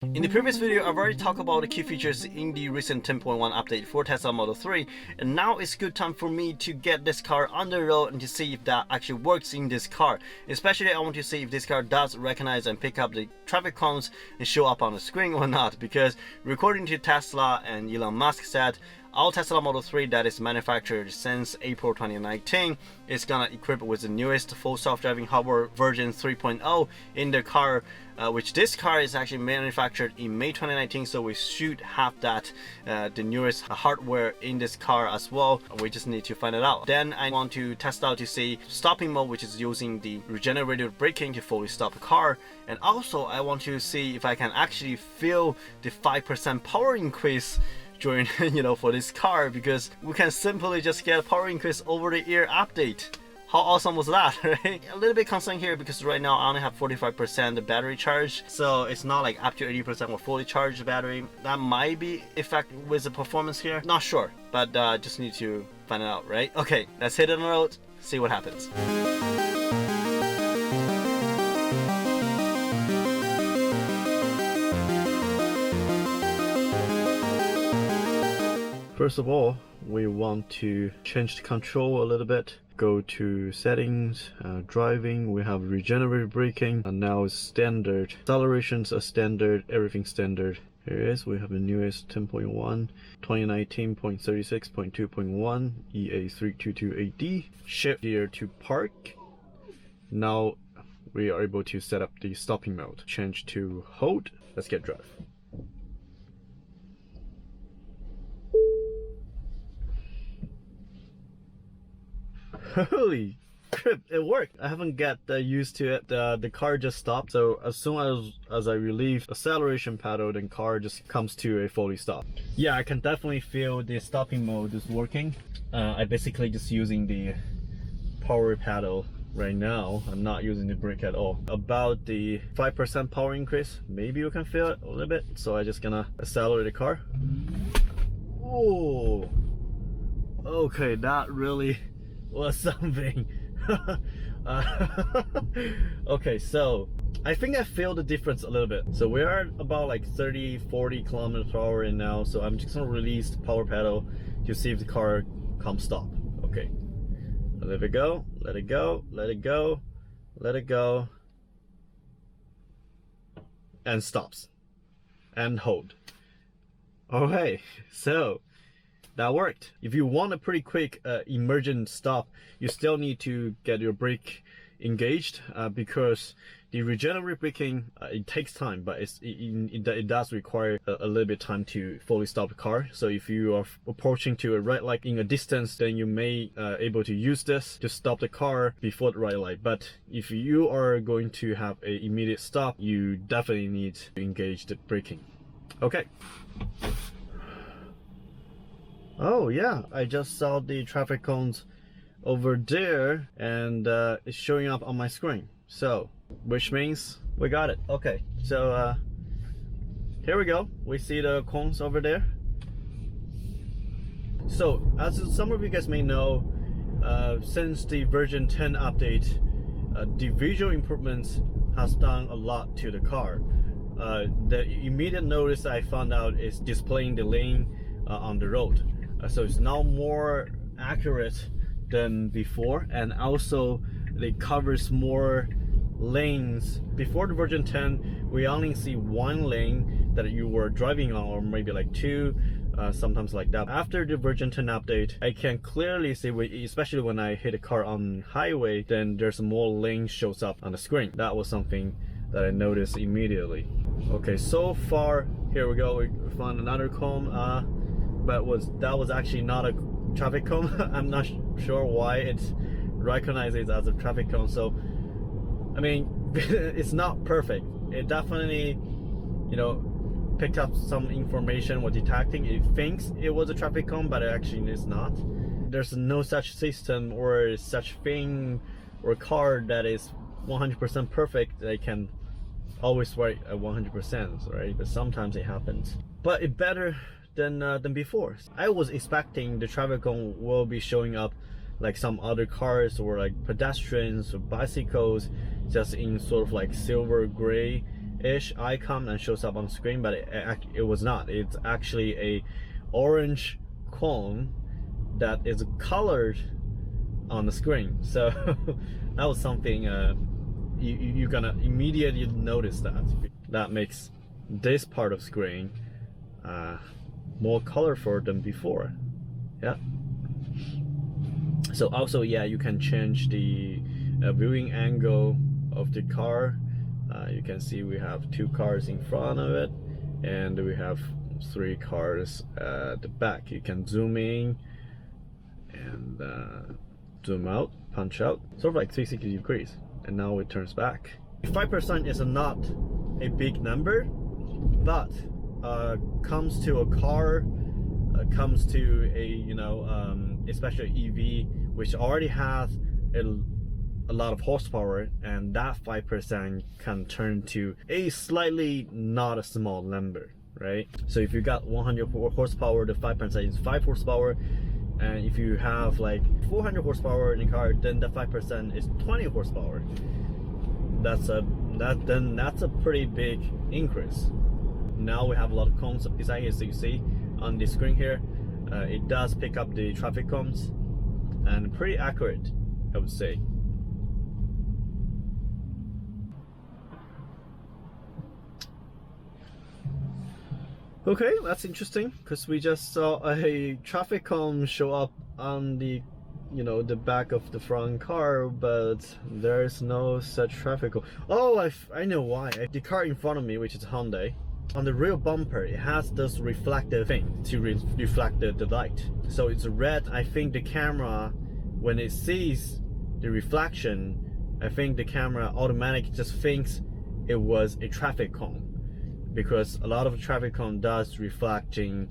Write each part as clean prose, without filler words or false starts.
In the previous video, I've already talked about the key features in the recent 10.1 update for Tesla Model 3, and now it's good time for me to get this car on the road and to see if that actually works in this car. Especially I want to see if this car does recognize and pick up the traffic cones and show up on the screen or not, because according to Tesla and Elon Musk said, all Tesla Model 3 that is manufactured since April 2019 is gonna equip with the newest full self-driving hardware version 3.0 in the car, which this car is actually manufactured in May 2019, so we should have that the newest hardware in this car as well. We just need to find it out. Then I want to test out to see stopping mode, which is using the regenerative braking to fully stop the car, and also I want to see if I can actually feel the 5% power increase during for this car, because we can simply just get a power increase over the ear update. How awesome was that, right? A little bit concerned here because right now I only have 45% battery charge, so it's not like up to 80% or fully charged battery. That might be effect with the performance here, not sure, but just need to find it out, right? Okay, let's hit it on the road, see what happens. First of all, we want to change the control a little bit. Go to settings, driving, we have regenerative braking, and now it's standard. Accelerations are standard, everything standard. Here it is, we have the newest 10.1, 2019.36.2.1, EA322AD. Shift here to park. Now we are able to set up the stopping mode. Change to hold. Let's get drive. Holy crap, it worked. I haven't got used to it. The car just stopped, so as soon as I relieve acceleration pedal, then car just comes to a fully stop. Yeah, I can definitely feel the stopping mode is working. I basically just using the power pedal right now. I'm not using the brake at all. About the 5% power increase, maybe you can feel it a little bit, so I just gonna accelerate the car. Oh, okay, that really was something. Okay, so I think I feel the difference a little bit. So we are about like 30-40 kilometers per hour right now, so I'm just gonna release the power pedal to see if the car comes stop. Okay, let it go, let it go, let it go, let it go, and stops and hold. Okay, so that worked. If you want a pretty quick emergent stop, you still need to get your brake engaged because the regenerative braking, it takes time, but it does require a little bit of time to fully stop the car. So if you are approaching to a red light in a distance, then you may able to use this to stop the car before the red light. But if you are going to have an immediate stop, you definitely need to engage the braking. Okay. Oh yeah, I just saw the traffic cones over there, and it's showing up on my screen. So, which means we got it. Okay, so here we go. We see the cones over there. So, as some of you guys may know, since the version 10 update, the visual improvements has done a lot to the car. The immediate notice I found out is displaying the lane on the road. So it's now more accurate than before, and also it covers more lanes. Before the version 10, we only see one lane that you were driving on, or maybe like two, sometimes like that. After the version 10 update, I can clearly see, especially when I hit a car on highway, then there's more lane shows up on the screen. That was something that I noticed immediately. Okay, so far, here we go, we found another cone. But that was actually not a traffic cone. I'm not sure why it recognizes it as a traffic cone. So, I mean, it's not perfect. It definitely, picked up some information or detecting. It thinks it was a traffic cone, but it actually is not. There's no such system or such thing or car that is 100% perfect. They can always write at 100%, right? But sometimes it happens. But it better than before. I was expecting the traffic cone will be showing up like some other cars or like pedestrians or bicycles, just in sort of like silver gray ish icon and shows up on screen, but it was not. It's actually a orange cone that is colored on the screen. So that was something you're gonna immediately notice that makes this part of screen more colorful than before. Yeah. So also, yeah, you can change the viewing angle of the car. You can see we have 2 cars in front of it, and we have 3 cars at the back. You can zoom in and zoom out, punch out, sort of like 360 degrees, and now it turns back. 5% is not a big number, but comes to a car, comes to a, you know, especially EV, which already has a lot of horsepower, and that 5% can turn to a slightly not a small number, right? So if you got 100 horsepower, the 5% is 5 horsepower, and if you have like 400 horsepower in the car, then the 5% is 20 horsepower. That's a pretty big increase. Now we have a lot of cones beside here, so you see on the screen here, it does pick up the traffic cones, and pretty accurate, I would say. Okay, that's interesting, because we just saw a traffic cone show up on the, you know, the back of the front car, but there's no such traffic cone. Oh, I know why. The car in front of me, which is Hyundai, on the rear bumper, it has this reflective thing to reflect the light. So it's red. I think the camera, when it sees the reflection, I think the camera automatically just thinks it was a traffic cone, because a lot of traffic cone does reflecting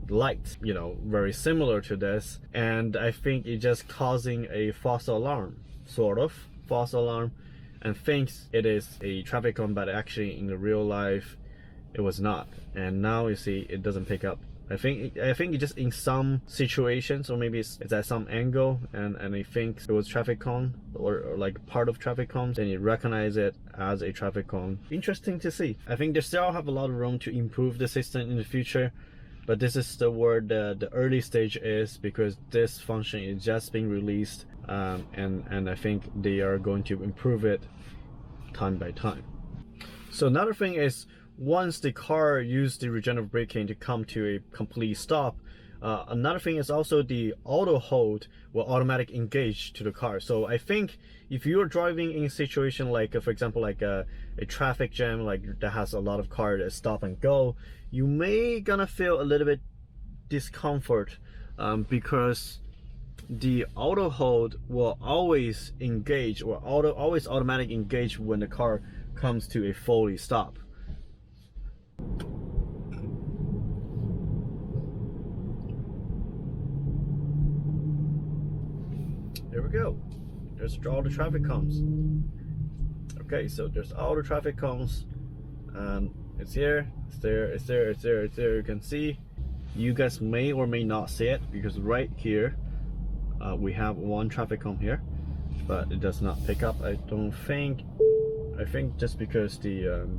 light, you know, very similar to this. And I think it's just causing a false alarm, sort of false alarm, and thinks it is a traffic cone, but actually in the real life it was not. And now you see it doesn't pick up. I think it just in some situations, or maybe it's at some angle, and it thinks it was traffic cone, or like part of traffic cones, and it recognizes it as a traffic cone. Interesting to see. I think they still have a lot of room to improve the system in the future, but this is where the early stage is, because this function is just being released, and I think they are going to improve it time by time. So another thing is, once the car used the regenerative braking to come to a complete stop, another thing is also the auto hold will automatically engage to the car. So I think if you're driving in a situation like, for example, like a traffic jam, like that has a lot of cars that stop and go, you may gonna feel a little bit discomfort, because the auto hold will always engage, or always automatically engage when the car comes to a fully stop. There we go. There's all the traffic cones. Okay, so there's all the traffic cones, and it's here, it's there, it's there, it's there, it's there. You can see. You guys may or may not see it, because right here we have 1 traffic cone here, but it does not pick up. I think just because the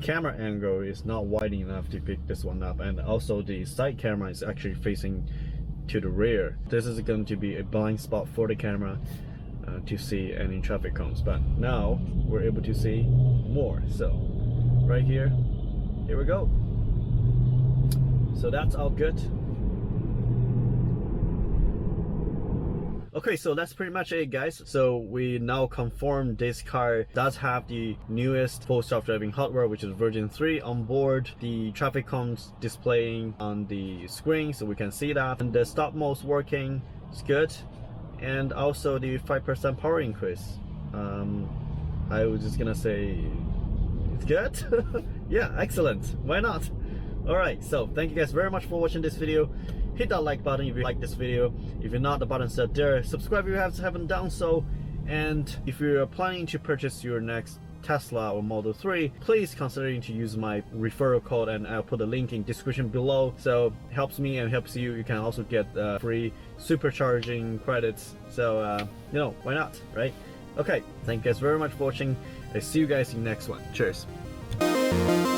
camera angle is not wide enough to pick this one up, and also the side camera is actually facing to the rear. This is going to be a blind spot for the camera to see any traffic cones, but now we're able to see more. So right here we go. So that's all good. Okay, so that's pretty much it, guys. So we now confirm this car does have the newest full self-driving hardware, which is version 3 on board. The traffic cones displaying on the screen, so we can see that, and the stop mode's working. It's good. And also the 5% power increase. I was just gonna say it's good. Yeah, excellent. Why not? All right, so thank you guys very much for watching this video. Hit that like button if you like this video. If you're not, the button's set there. Subscribe if you haven't done so. And if you're planning to purchase your next Tesla or Model 3, please consider to use my referral code, and I'll put a link in description below. So it helps me and helps you. You can also get free supercharging credits. So you know, why not, right? Okay, thank you guys very much for watching. I see you guys in the next one. Cheers. you.